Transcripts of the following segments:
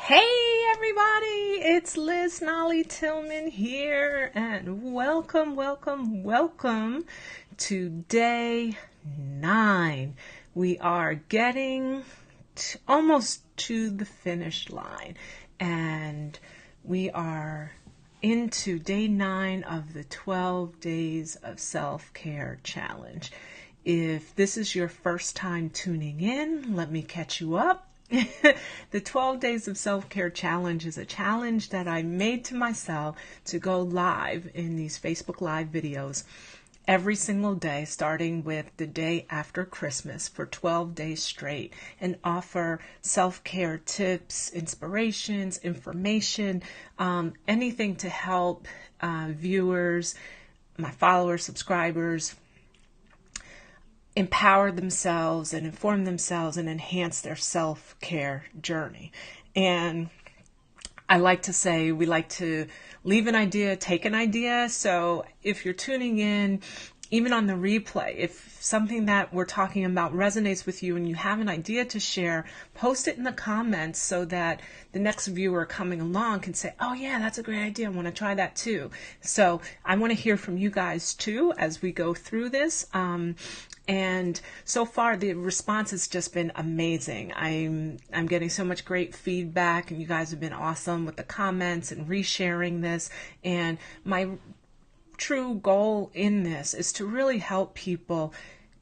Hey everybody, it's Liz Nolly Tillman here, and welcome to day 9. We are getting almost to the finish line, and we are into day 9 of the 12 Days of Self-Care Challenge. If this is your first time tuning in, let me catch you up. The 12 Days of Self-Care Challenge is a challenge that I made to myself to go live in these Facebook Live videos every single day, starting with the day after Christmas for 12 days straight, and offer self-care tips, inspirations, information, anything to help viewers, my followers, subscribers, empower themselves and inform themselves and enhance their self-care journey. And I like to say we like to leave an idea, take an idea. So if you're tuning in, even on the replay, if something that we're talking about resonates with you and you have an idea to share, post it in the comments so that the next viewer coming along can say, oh yeah, that's a great idea. I want to try that too. So I want to hear from you guys too as we go through this. And so far, the response has just been amazing. I'm getting so much great feedback, and you guys have been awesome with the comments and resharing this. And my true goal in this is to really help people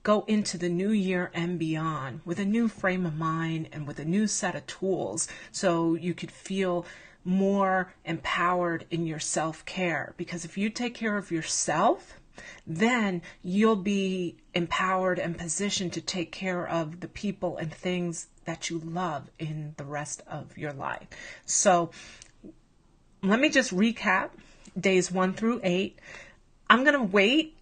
go into the new year and beyond with a new frame of mind and with a new set of tools, so you could feel more empowered in your self-care. Because if you take care of yourself, then you'll be empowered and positioned to take care of the people and things that you love in the rest of your life. So let me just recap days 1 through 8. I'm going to wait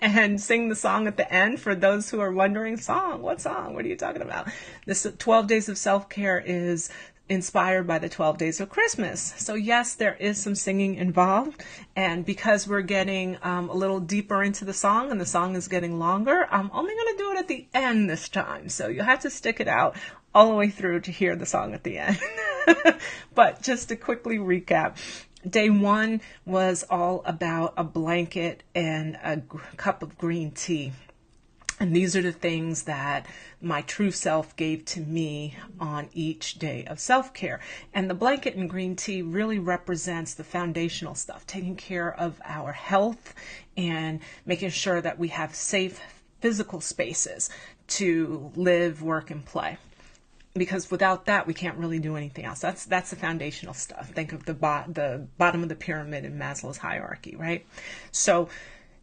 and sing the song at the end for those who are wondering, what song? What are you talking about? This 12 Days of Self-Care is inspired by the 12 days of Christmas. So yes, there is some singing involved, and because we're getting a little deeper into the song and the song is getting longer, I'm only going to do it at the end this time. So you'll have to stick it out all the way through to hear the song at the end. But just to quickly recap, day 1 was all about a blanket and a cup of green tea. And these are the things that my true self gave to me on each day of self-care. And the blanket and green tea really represents the foundational stuff, taking care of our health and making sure that we have safe physical spaces to live, work, and play. Because without that, we can't really do anything else. That's the foundational stuff. Think of the bottom of the pyramid in Maslow's hierarchy, right? So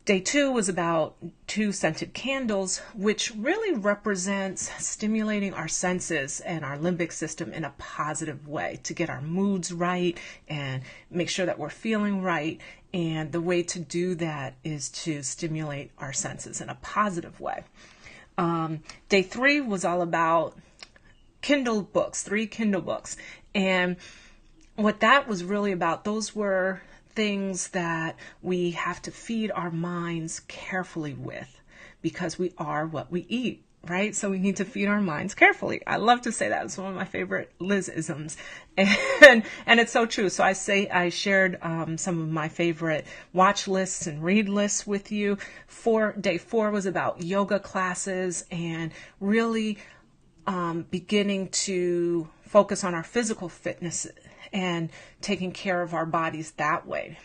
day 2 was about 2 scented candles, which really represents stimulating our senses and our limbic system in a positive way to get our moods right and make sure that we're feeling right. And the way to do that is to stimulate our senses in a positive way. Day 3 was all about Kindle books, 3 Kindle books. And what that was really about, those were things that we have to feed our minds carefully with, because we are what we eat, right? So we need to feed our minds carefully. I love to say that. It's one of my favorite Liz-isms. And it's so true. So I shared some of my favorite watch lists and read lists with you. Day 4 was about yoga classes and really beginning to focus on our physical fitness and taking care of our bodies that way.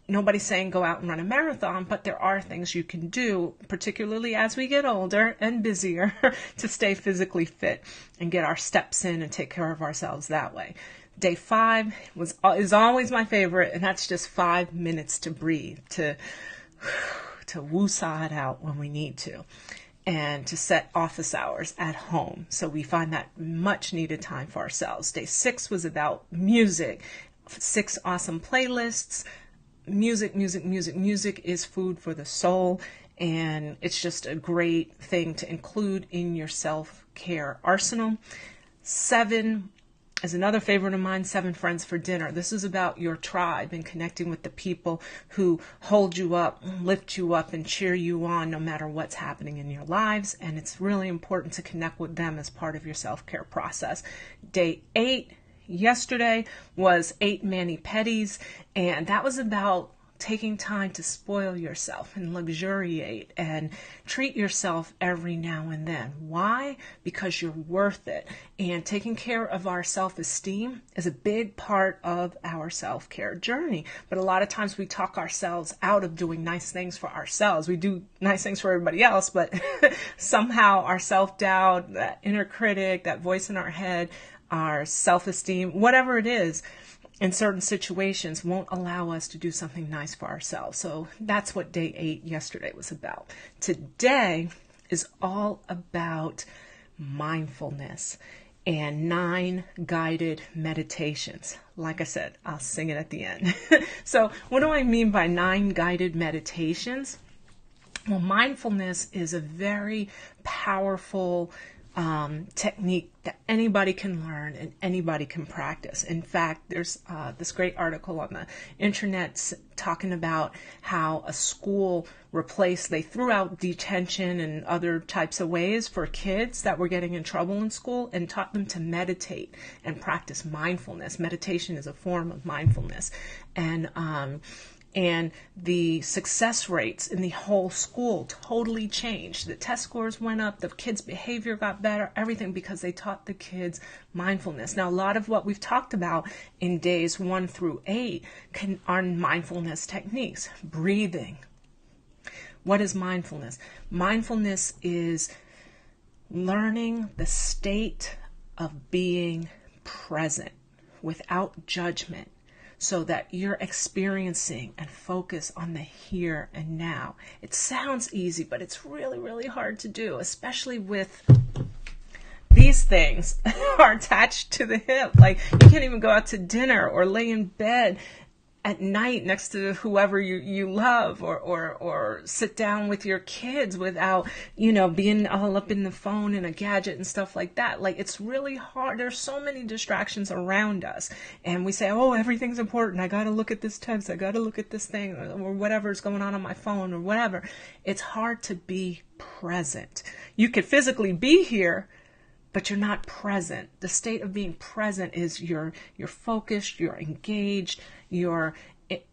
Nobody's saying go out and run a marathon, but there are things you can do, particularly as we get older and busier, to stay physically fit and get our steps in and take care of ourselves that way. Day 5 is always my favorite, and that's just 5 minutes to breathe, to woo-saw it out when we need to, and to set office hours at home. So we find that much needed time for ourselves. Day 6 was about music, 6 awesome playlists. Music is food for the soul, and it's just a great thing to include in your self-care arsenal. 7 is another favorite of mine, 7 Friends for Dinner. This is about your tribe and connecting with the people who hold you up, lift you up, and cheer you on no matter what's happening in your lives. And it's really important to connect with them as part of your self-care process. Day 8, yesterday was 8 mani-pedis, and that was about taking time to spoil yourself and luxuriate and treat yourself every now and then. Why? Because you're worth it. And taking care of our self-esteem is a big part of our self-care journey. But a lot of times we talk ourselves out of doing nice things for ourselves. We do nice things for everybody else, but somehow our self-doubt, that inner critic, that voice in our head, our self-esteem, whatever it is, in certain situations won't allow us to do something nice for ourselves. So that's what day 8 yesterday was about. Today is all about mindfulness and 9 guided meditations. Like I said, I'll sing it at the end. So what do I mean by 9 guided meditations? Well, mindfulness is a very powerful technique that anybody can learn and anybody can practice. In fact, there's this great article on the internet talking about how a school they threw out detention and other types of ways for kids that were getting in trouble in school and taught them to meditate and practice mindfulness. Meditation is a form of mindfulness. And the success rates in the whole school totally changed. The test scores went up, the kids' behavior got better, everything because they taught the kids mindfulness. Now, a lot of what we've talked about in days 1 through 8 are mindfulness techniques. Breathing. What is mindfulness? Mindfulness is learning the state of being present without judgment, so that you're experiencing and focus on the here and now. It sounds easy, but it's really, really hard to do, especially with these things are attached to the hip. Like, you can't even go out to dinner or lay in bed at night next to whoever you love, or sit down with your kids without, being all up in the phone and a gadget and stuff like that. Like, it's really hard. There's so many distractions around us. And we say, oh, everything's important. I got to look at this text. I got to look at this thing, or whatever's going on my phone or whatever. It's hard to be present. You could physically be here, but you're not present. The state of being present is you're focused, you're engaged, you're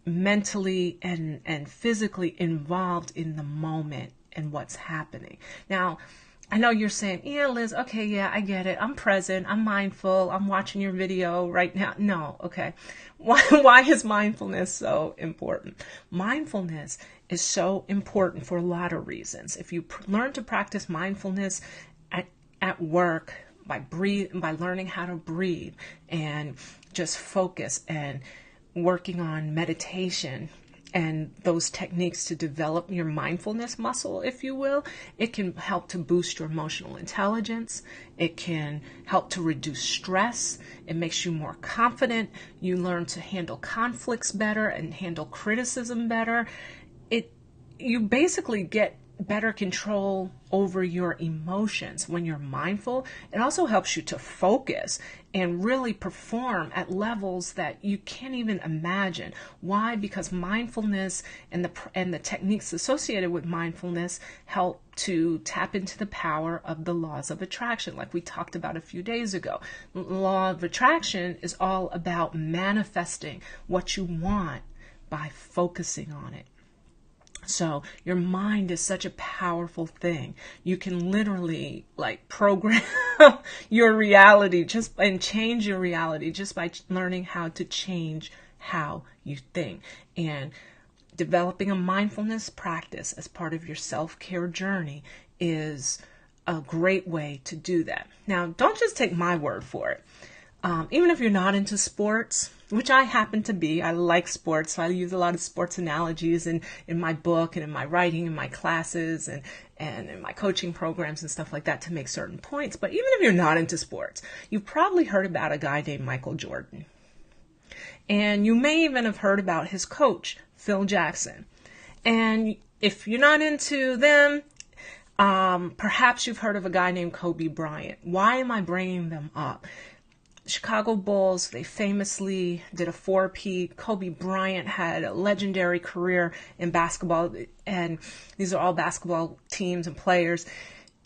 mentally and physically involved in the moment and what's happening. Now, I know you're saying, yeah, Liz, okay, yeah, I get it. I'm present. I'm mindful. I'm watching your video right now. No, okay. Why is mindfulness so important? Mindfulness is so important for a lot of reasons. If you learn to practice mindfulness at work, by learning how to breathe and just focus, and working on meditation and those techniques to develop your mindfulness muscle, if you will, it can help to boost your emotional intelligence. It can help to reduce stress. It makes you more confident. You learn to handle conflicts better and handle criticism better. You basically get better control over your emotions when you're mindful. It also helps you to focus and really perform at levels that you can't even imagine. Why? Because mindfulness and the techniques associated with mindfulness help to tap into the power of the laws of attraction, like we talked about a few days ago. The law of attraction is all about manifesting what you want by focusing on it. So your mind is such a powerful thing. You can literally program your reality and change your reality just by learning how to change how you think. And developing a mindfulness practice as part of your self-care journey is a great way to do that. Now, don't just take my word for it. Even if you're not into sports, which I happen to be, I like sports, so I use a lot of sports analogies in my book and in my writing, in my classes, and in my coaching programs and stuff like that to make certain points. But even if you're not into sports, you've probably heard about a guy named Michael Jordan. And you may even have heard about his coach, Phil Jackson. And if you're not into them, perhaps you've heard of a guy named Kobe Bryant. Why am I bringing them up? Chicago Bulls, they famously did a 4-peat. Kobe Bryant had a legendary career in basketball, and these are all basketball teams and players.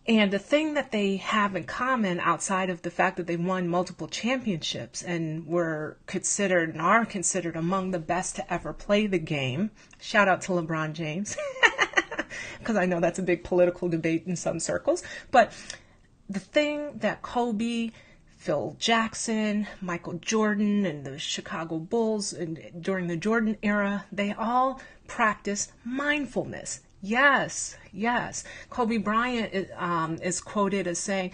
And the thing that they have in common, outside of the fact that they won multiple championships and were considered and are considered among the best to ever play the game, shout out to LeBron James, because I know that's a big political debate in some circles, but the thing that Kobe, Phil Jackson, Michael Jordan, and the Chicago Bulls, and during the Jordan era, they all practiced mindfulness. Yes, yes. Kobe Bryant is quoted as saying,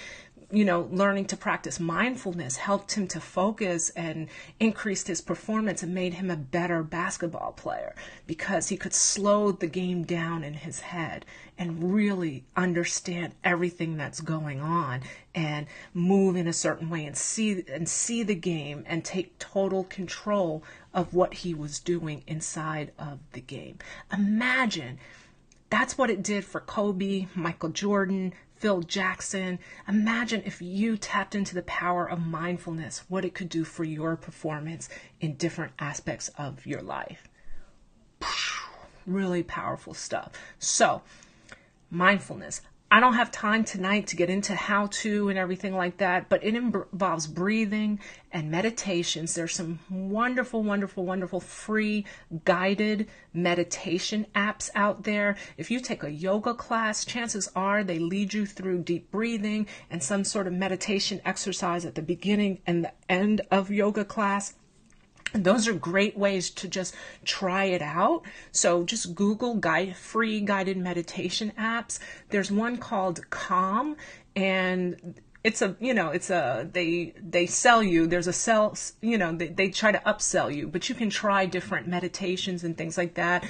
learning to practice mindfulness helped him to focus and increased his performance and made him a better basketball player because he could slow the game down in his head and really understand everything that's going on and move in a certain way and see the game and take total control of what he was doing inside of the game. Imagine that's what it did for Kobe, Michael Jordan, Phil Jackson. Imagine if you tapped into the power of mindfulness, what it could do for your performance in different aspects of your life. Really powerful stuff. So, mindfulness. I don't have time tonight to get into how to and everything like that, but it involves breathing and meditations. There's some wonderful, wonderful, wonderful free guided meditation apps out there. If you take a yoga class, chances are they lead you through deep breathing and some sort of meditation exercise at the beginning and the end of yoga class. And those are great ways to just try it out. So just Google free guided meditation apps. There's one called Calm, and they sell you, there's a sell, they try to upsell you, but you can try different meditations and things like that.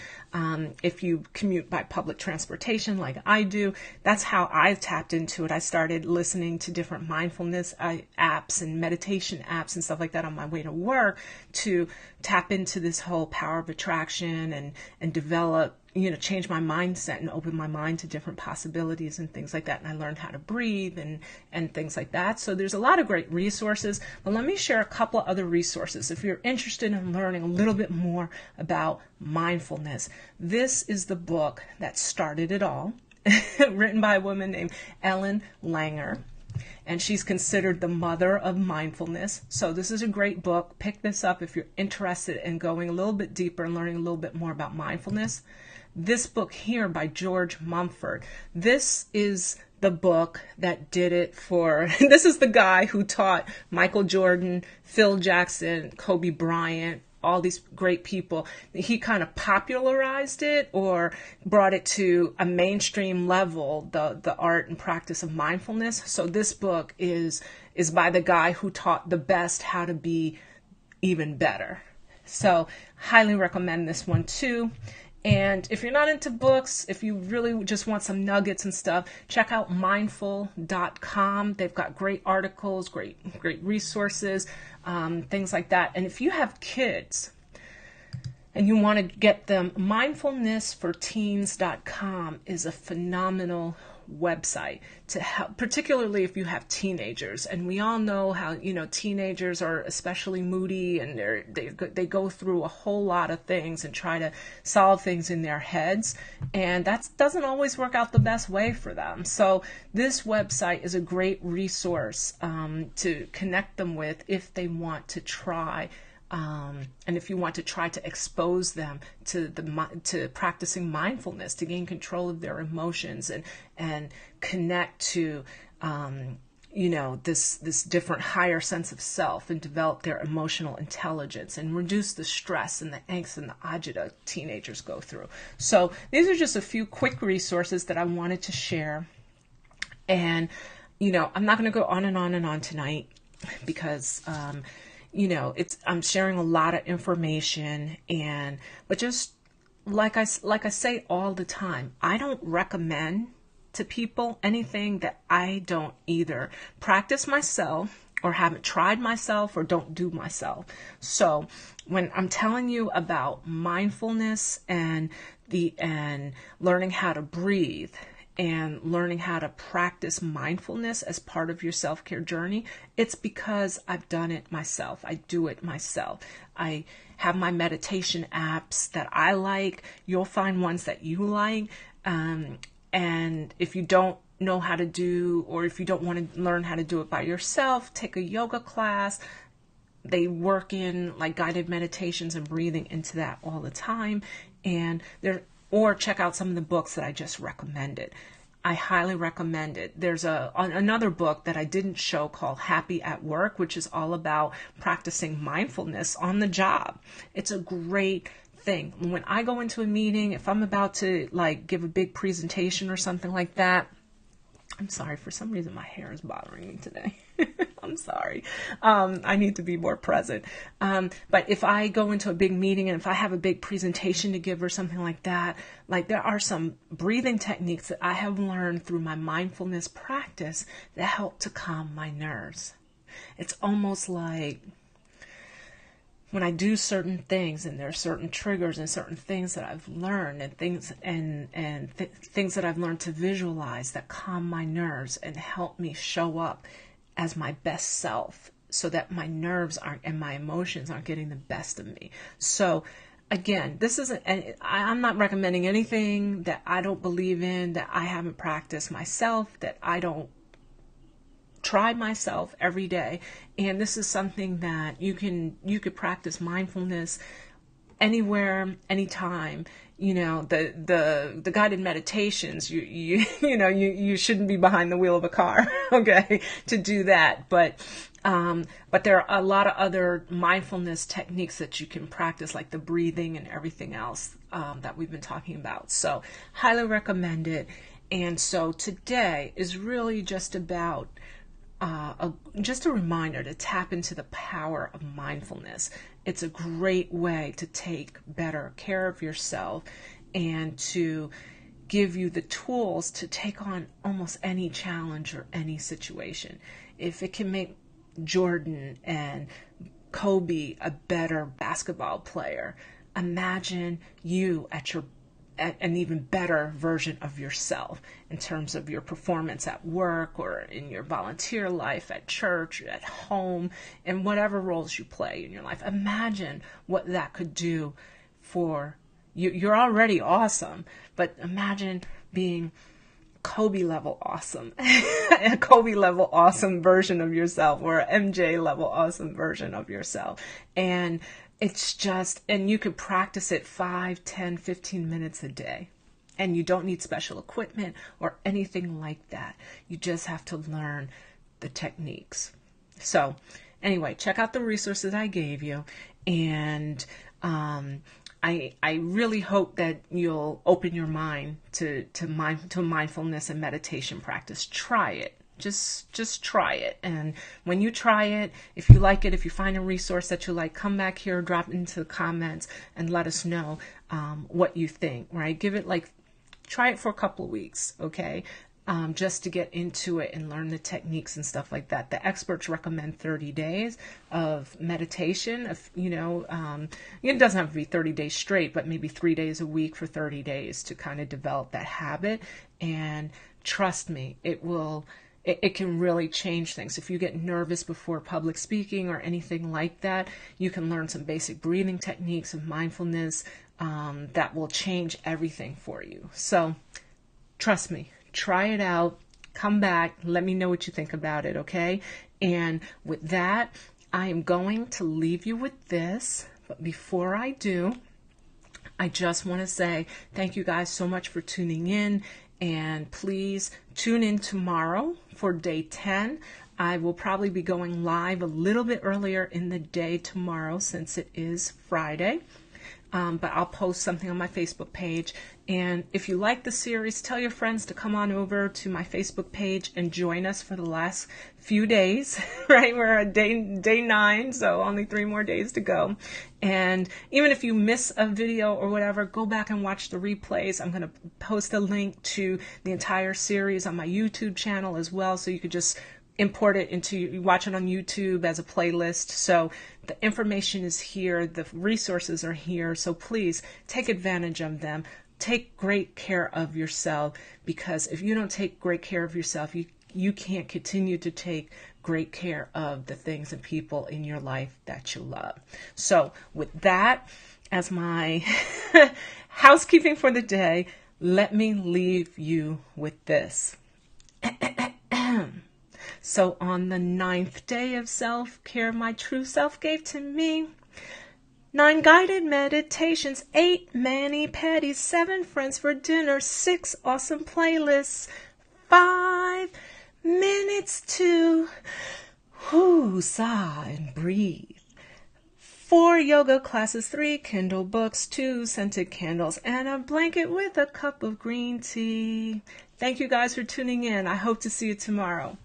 If you commute by public transportation like I do, that's how I tapped into it. I started listening to different mindfulness apps and meditation apps and stuff like that on my way to work to tap into this whole power of attraction and develop, change my mindset and open my mind to different possibilities and things like that. And I learned how to breathe and things like that. So there's a lot of great resources, but let me share a couple of other resources. If you're interested in learning a little bit more about mindfulness, this is the book that started it all, written by a woman named Ellen Langer. And she's considered the mother of mindfulness. So this is a great book. Pick this up if you're interested in going a little bit deeper and learning a little bit more about mindfulness. This book here by George Mumford. This is the book that did it for, this is the guy who taught Michael Jordan, Phil Jackson, Kobe Bryant, all these great people. He kind of popularized it or brought it to a mainstream level, the art and practice of mindfulness. So this book is by the guy who taught the best how to be even better. So highly recommend this one too. And if you're not into books, if you really just want some nuggets and stuff, check out mindful.com. They've got great articles, great resources, things like that. And if you have kids and you want to get them, mindfulnessforteens.com is a phenomenal website to help, particularly if you have teenagers. And we all know how, teenagers are especially moody and they go through a whole lot of things and try to solve things in their heads. And that doesn't always work out the best way for them. So this website is a great resource to connect them with if they want to try and if you want to try to expose them to practicing mindfulness, to gain control of their emotions and connect to this different higher sense of self and develop their emotional intelligence and reduce the stress and the angst and the agita teenagers go through. So these are just a few quick resources that I wanted to share. And I'm not going to go on and on and on tonight because I'm sharing a lot of information, but just like I say all the time, I don't recommend to people anything that I don't either practice myself or haven't tried myself or don't do myself. So when I'm telling you about mindfulness and learning how to breathe and learning how to practice mindfulness as part of your self-care journey, it's because I've done it myself. I do it myself. I have my meditation apps that I like. You'll find ones that you like. And if you don't know how to do, or if you don't want to learn how to do it by yourself, take a yoga class. They work in like guided meditations and breathing into that all the time. And or check out some of the books that I just recommended. I highly recommend it. There's another book that I didn't show called Happy at Work, which is all about practicing mindfulness on the job. It's a great thing. When I go into a meeting, if I'm about to like give a big presentation or something like that, I'm sorry, for some reason my hair is bothering me today. I'm sorry. I need to be more present. But if I go into a big meeting and if I have a big presentation to give or something like that, like there are some breathing techniques that I have learned through my mindfulness practice that help to calm my nerves. It's almost like when I do certain things, and there are certain triggers and certain things that I've learned and things that I've learned to visualize that calm my nerves and help me show up as my best self, so that my nerves aren't and my emotions aren't getting the best of me. So again, I'm not recommending anything that I don't believe in, that I haven't practiced myself, that I don't try myself every day. And this is something that you could practice mindfulness anywhere, anytime. You know, the guided meditations, you shouldn't be behind the wheel of a car, okay, to do that. But there are a lot of other mindfulness techniques that you can practice, like the breathing and everything else that we've been talking about. So highly recommend it. And so today is really just about just a reminder to tap into the power of mindfulness. It's a great way to take better care of yourself and to give you the tools to take on almost any challenge or any situation. If it can make Jordan and Kobe a better basketball player, imagine you at an even better version of yourself in terms of your performance at work or in your volunteer life, at church, at home, and whatever roles you play in your life. Imagine what that could do for you. You're already awesome, but imagine being Kobe level awesome, a Kobe level awesome version of yourself, or an MJ level awesome version of yourself. And it's just, and you could practice it 5, 10, 15 minutes a day. And you don't need special equipment or anything like that. You just have to learn the techniques. So anyway, check out the resources I gave you. And I really hope that you'll open your mind to mindfulness and meditation practice. Try it. Just try it. And when you try it, if you like it, if you find a resource that you like, come back here, drop it into the comments and let us know what you think, right? Try it for a couple of weeks, okay? Just to get into it and learn the techniques and stuff like that. The experts recommend 30 days of meditation. It doesn't have to be 30 days straight, but maybe 3 days a week for 30 days to kind of develop that habit. And trust me, it can really change things. If you get nervous before public speaking or anything like that, you can learn some basic breathing techniques and mindfulness that will change everything for you. So trust me, try it out, come back, let me know what you think about it, okay? And with that, I am going to leave you with this. But before I do, I just want to say thank you guys so much for tuning in. And please tune in tomorrow for day 10. I will probably be going live a little bit earlier in the day tomorrow since it is Friday. But I'll post something on my Facebook page. And if you like the series, tell your friends to come on over to my Facebook page and join us for the last few days, right? We're at day 9, so only 3 more days to go. And even if you miss a video or whatever, go back and watch the replays. I'm going to post a link to the entire series on my YouTube channel as well, so you could just import it watch it on YouTube as a playlist. So the information is here, the resources are here, so please take advantage of them. Take great care of yourself, because if you don't take great care of yourself, you can't continue to take great care of the things and people in your life that you love. So with that as my housekeeping for the day, let me leave you with this. So on the 9th day of self-care, my true self gave to me 9 guided meditations, 8 mani-pedis, 7 friends for dinner, 6 awesome playlists, 5 minutes to sigh and breathe. 4 yoga classes, 3 Kindle books, 2 scented candles, and a blanket with a cup of green tea. Thank you guys for tuning in. I hope to see you tomorrow.